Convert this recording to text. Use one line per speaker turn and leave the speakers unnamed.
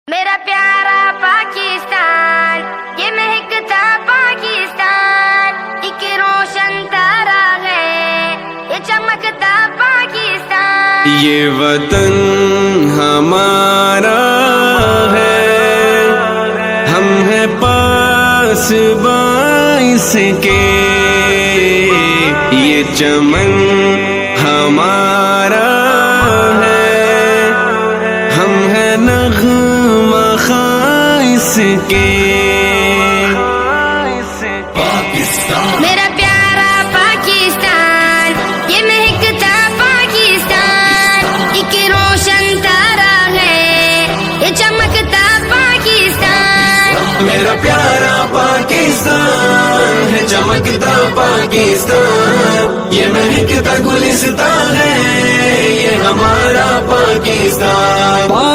میرا پیارا پاکستان، یہ مہکتا پاکستان، ایک روشن تارا ہے، یہ چمکتا پاکستان۔
یہ وطن ہمارا ہے، ہم ہیں پاس باعث کے، یہ چمن ہمارا ہے، ہم ہیں نغمہ خاص کے۔
میرا پیارا پاکستان، یہ مہکتا پاکستان، ایک روشن تارا ہے، یہ چمکتا پاکستان۔
میرا پیارا پاکستان ہے، چمکتا پاکستان، یہ مہکتا گلستان ہے، یہ ہمارا پاکستان۔